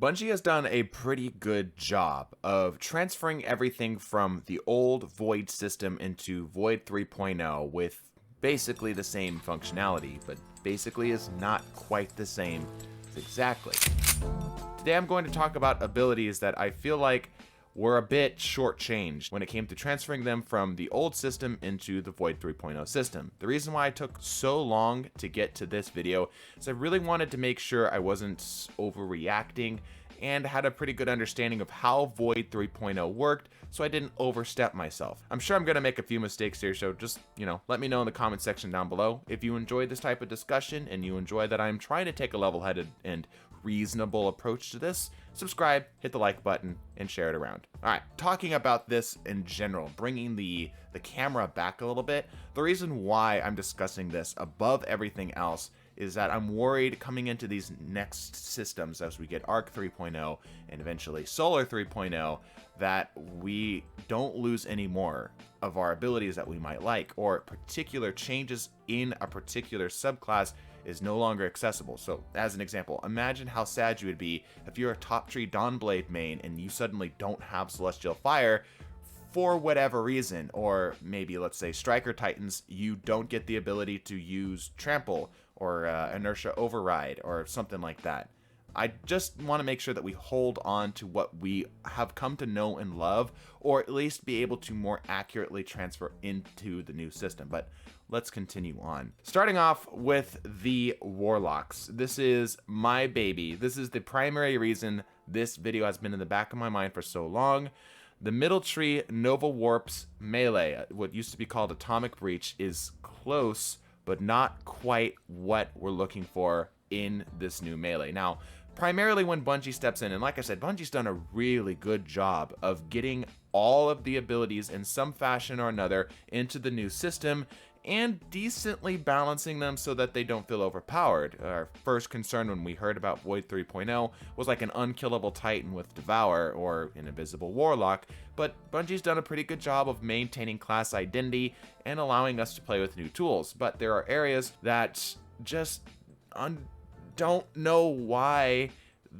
Bungie has done a pretty good job of transferring everything from the old Void system into Void 3.0 with basically the same functionality, but basically is not quite the same exactly. Today I'm going to talk about abilities that I feel like were a bit shortchanged when it came to transferring them from the old system into the Void 3.0 system. The reason why I took so long to get to this video is I really wanted to make sure I wasn't overreacting and had a pretty good understanding of how Void 3.0 worked, so I didn't overstep myself. I'm sure I'm going to make a few mistakes here, so just, let me know in the comment section down below. If you enjoy this type of discussion and you enjoy that I'm trying to take a level-headed and reasonable approach to this, subscribe, hit the like button, and share it around. Alright, talking about this in general, bringing the camera back a little bit, the reason why I'm discussing this above everything else is that I'm worried coming into these next systems as we get Arc 3.0 and eventually Solar 3.0 that we don't lose any more of our abilities that we might like, or particular changes in a particular subclass is no longer accessible. So as an example, imagine how sad you would be if you're a top tree Dawnblade main and you suddenly don't have Celestial Fire for whatever reason, or maybe let's say Striker Titans, you don't get the ability to use Trample or Inertia Override or something like that. I just want to make sure that we hold on to what we have come to know and love, or at least be able to more accurately transfer into the new system. But let's continue on. Starting off with the Warlocks. This is my baby. This is the primary reason this video has been in the back of my mind for so long. The Middle Tree Nova Warp's melee, what used to be called Atomic Breach, is close, but not quite what we're looking for in this new melee. Now, primarily when Bungie steps in, and like I said, Bungie's done a really good job of getting all of the abilities in some fashion or another into the new system and decently balancing them so that they don't feel overpowered. Our first concern when we heard about Void 3.0 was like an unkillable Titan with Devour or an Invisible Warlock, but Bungie's done a pretty good job of maintaining class identity and allowing us to play with new tools. But there are areas that just don't know why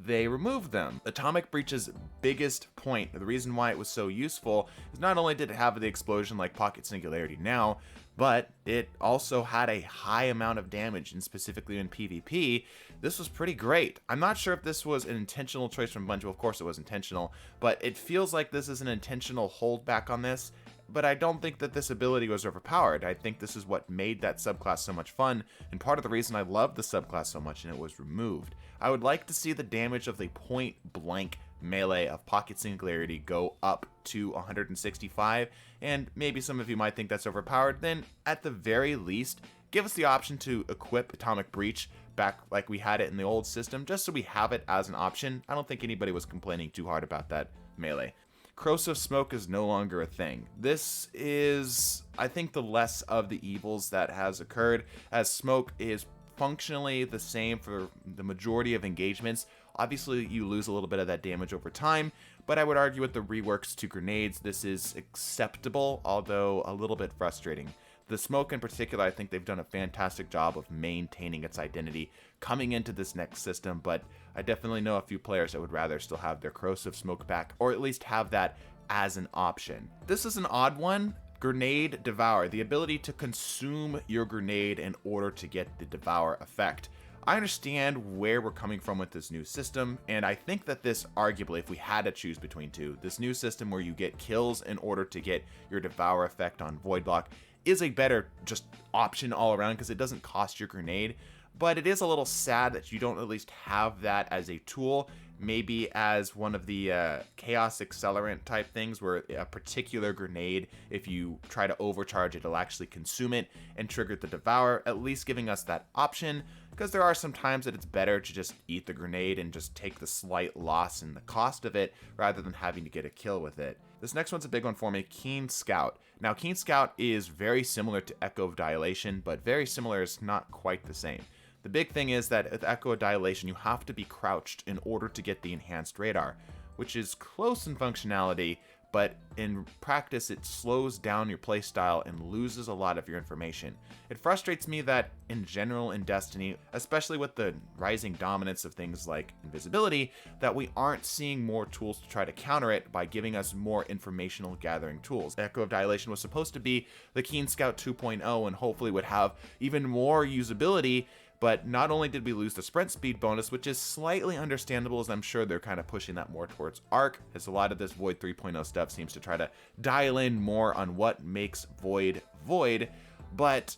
they removed them. Atomic Breach's biggest point, the reason why it was so useful, is not only did it have the explosion like Pocket Singularity now, but it also had a high amount of damage, and specifically in PvP, this was pretty great. I'm not sure if this was an intentional choice from Bungie. Well, of course it was intentional, but it feels like this is an intentional holdback on this. But I don't think that this ability was overpowered. I think this is what made that subclass so much fun, and part of the reason I loved the subclass so much and it was removed. I would like to see the damage of the point blank melee of Pocket Singularity go up to 165, and maybe some of you might think that's overpowered. Then at the very least, give us the option to equip Atomic Breach back like we had it in the old system, just so we have it as an option. I don't think anybody was complaining too hard about that melee. Corrosive Smoke is no longer a thing. This is, I think, the less of the evils that has occurred, as Smoke is functionally the same for the majority of engagements. Obviously, you lose a little bit of that damage over time, but I would argue with the reworks to grenades, this is acceptable, although a little bit frustrating. The Smoke in particular, I think they've done a fantastic job of maintaining its identity coming into this next system, but I definitely know a few players that would rather still have their Corrosive Smoke back, or at least have that as an option. This is an odd one. Grenade Devour, the ability to consume your grenade in order to get the Devour effect. I understand where we're coming from with this new system, and I think that this, arguably, if we had to choose between two, this new system where you get kills in order to get your Devour effect on Void Block is a better just option all around because it doesn't cost your grenade. But it is a little sad that you don't at least have that as a tool, maybe as one of the chaos accelerant type things where a particular grenade, if you try to overcharge it, it'll actually consume it and trigger the Devour, at least giving us that option, because there are some times that it's better to just eat the grenade and just take the slight loss in the cost of it rather than having to get a kill with it. This next one's a big one for me, Keen Scout. Now, Keen Scout is very similar to Echo of Dilation, but very similar is not quite the same. The big thing is that with Echo Dilation, you have to be crouched in order to get the enhanced radar, which is close in functionality, but in practice it slows down your playstyle and loses a lot of your information. It frustrates me that in general in Destiny, especially with the rising dominance of things like invisibility, that we aren't seeing more tools to try to counter it by giving us more informational gathering tools. Echo of Dilation was supposed to be the Keen Scout 2.0 and hopefully would have even more usability. But not only did we lose the sprint speed bonus, which is slightly understandable, as I'm sure they're kind of pushing that more towards Arc, as a lot of this Void 3.0 stuff seems to try to dial in more on what makes Void Void, but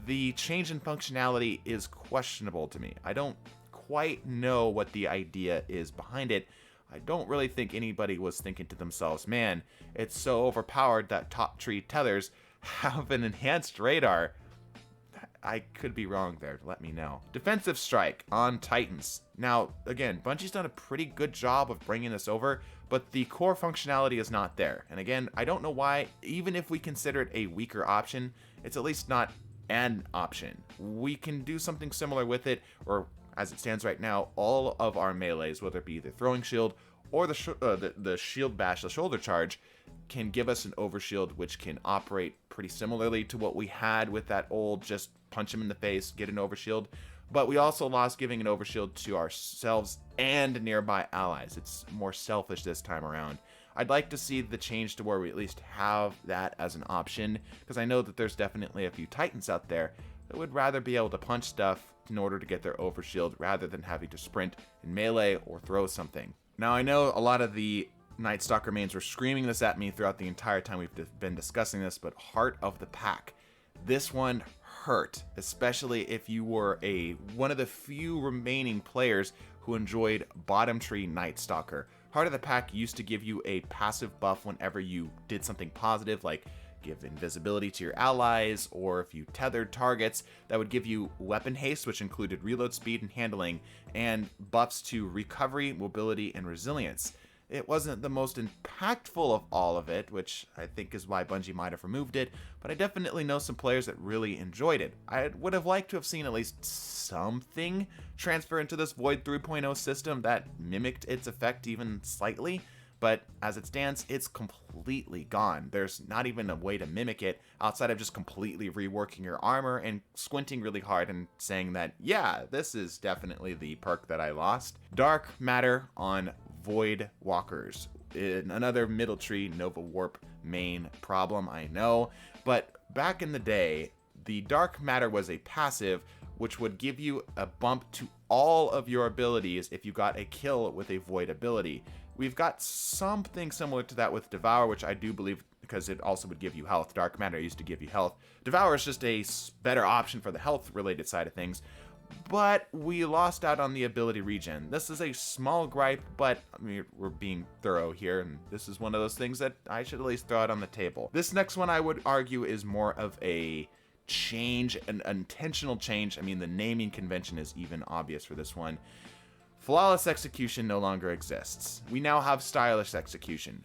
the change in functionality is questionable to me. I don't quite know what the idea is behind it. I don't really think anybody was thinking to themselves, man, it's so overpowered that top tree tethers have an enhanced radar. I could be wrong there, let me know. Defensive Strike on Titans. Now, again, Bungie's done a pretty good job of bringing this over, but the core functionality is not there. And again, I don't know why, even if we consider it a weaker option, it's at least not an option. We can do something similar with it, or as it stands right now, all of our melees, whether it be the throwing shield or the shield bash, the shoulder charge, can give us an overshield, which can operate pretty similarly to what we had with that old just punch him in the face, get an overshield. But we also lost giving an overshield to ourselves and nearby allies. It's more selfish this time around. I'd like to see the change to where we at least have that as an option, because I know that there's definitely a few Titans out there that would rather be able to punch stuff in order to get their overshield rather than having to sprint in melee or throw something. Now, I know a lot of the Night Stalker mains were screaming this at me throughout the entire time we've been discussing this, but Heart of the Pack. This one hurt, especially if you were one of the few remaining players who enjoyed Bottom Tree Night Stalker. Heart of the Pack used to give you a passive buff whenever you did something positive, like give invisibility to your allies, or if you tethered targets, that would give you weapon haste, which included reload speed and handling, and buffs to recovery, mobility, and resilience. It wasn't the most impactful of all of it, which I think is why Bungie might have removed it, but I definitely know some players that really enjoyed it. I would have liked to have seen at least something transfer into this Void 3.0 system that mimicked its effect even slightly, but as it stands, it's completely gone. There's not even a way to mimic it outside of just completely reworking your armor and squinting really hard and saying that, yeah, this is definitely the perk that I lost. Dark Matter on Void Walkers. Another middle tree Nova Warp main problem, I know, but back in the day, the Dark Matter was a passive which would give you a bump to all of your abilities if you got a kill with a Void ability. We've got something similar to that with Devour, which I do believe, because it also would give you health. Dark Matter used to give you health. Devour is just a better option for the health related side of things. But we lost out on the ability regen. This is a small gripe, but I mean, we're being thorough here, and this is one of those things that I should at least throw out on the table. This next one, I would argue, is more of a change, an intentional change. I mean, the naming convention is even obvious for this one. Flawless execution no longer exists. We now have stylish execution.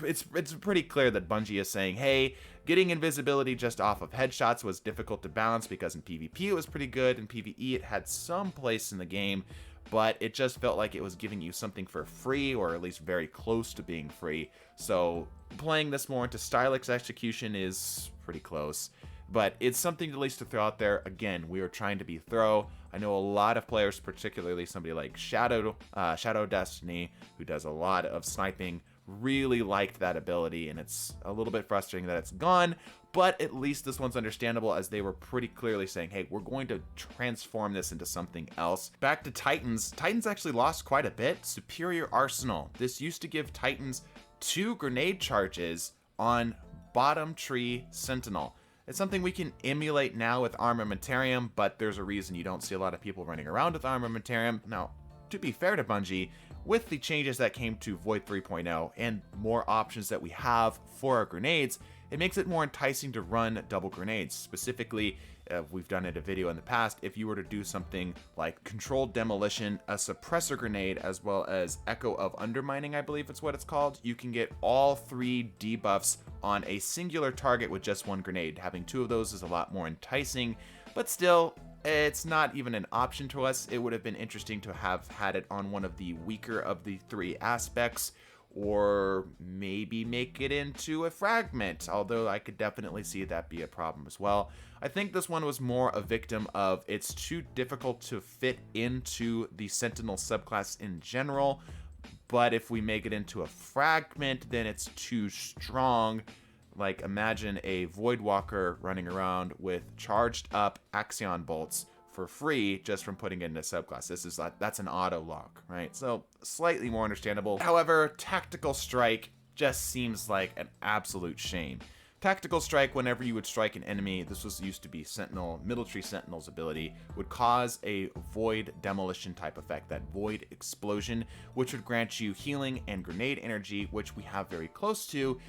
It's pretty clear that Bungie is saying, hey, getting invisibility just off of headshots was difficult to balance because in PvP it was pretty good, in PvE it had some place in the game, but it just felt like it was giving you something for free, or at least very close to being free. So playing this more into stylish execution is pretty close, but it's something at least to throw out there. Again, we are trying to be thorough. I know a lot of players, particularly somebody like Shadow Destiny, who does a lot of sniping, really liked that ability, and it's a little bit frustrating that it's gone, but at least this one's understandable, as they were pretty clearly saying, hey, we're going to transform this into something else. Back to Titans. Titans actually lost quite a bit. Superior Arsenal. This used to give Titans 2 grenade charges on Bottom Tree Sentinel. It's something we can emulate now with Armamentarium, but there's a reason you don't see a lot of people running around with Armamentarium. Now, to be fair to Bungie, with the changes that came to Void 3.0 and more options that we have for our grenades, it makes it more enticing to run double grenades. Specifically, we've done it in a video in the past, if you were to do something like Controlled Demolition, a suppressor grenade, as well as Echo of Undermining, I believe it's what it's called, you can get all 3 debuffs on a singular target with just 1 grenade. Having 2 of those is a lot more enticing, But still, it's not even an option to us. It would have been interesting to have had it on one of the weaker of the 3 aspects, or maybe make it into a fragment, although I could definitely see that be a problem as well. I think this one was more a victim of it's too difficult to fit into the Sentinel subclass in general, but if we make it into a fragment, then it's too strong. Like, imagine a Voidwalker running around with charged up Axion bolts for free just from putting it in a subclass. That's an auto lock, right? So slightly more understandable. However, Tactical Strike just seems like an absolute shame. Tactical Strike, whenever you would strike an enemy, this was used to be Sentinel, Middle Tree Sentinel's ability, would cause a Void Demolition type effect, that Void Explosion, which would grant you healing and grenade energy, which we have very close to,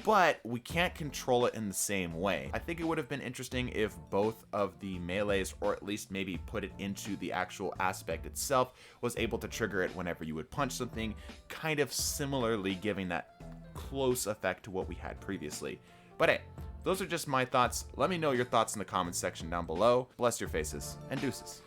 but we can't control it in the same way. I think it would have been interesting if both of the melees, or at least maybe put it into the actual aspect itself, was able to trigger it whenever you would punch something, kind of similarly giving that close effect to what we had previously. But hey, those are just my thoughts. Let me know your thoughts in the comments section down below. Bless your faces, and deuces.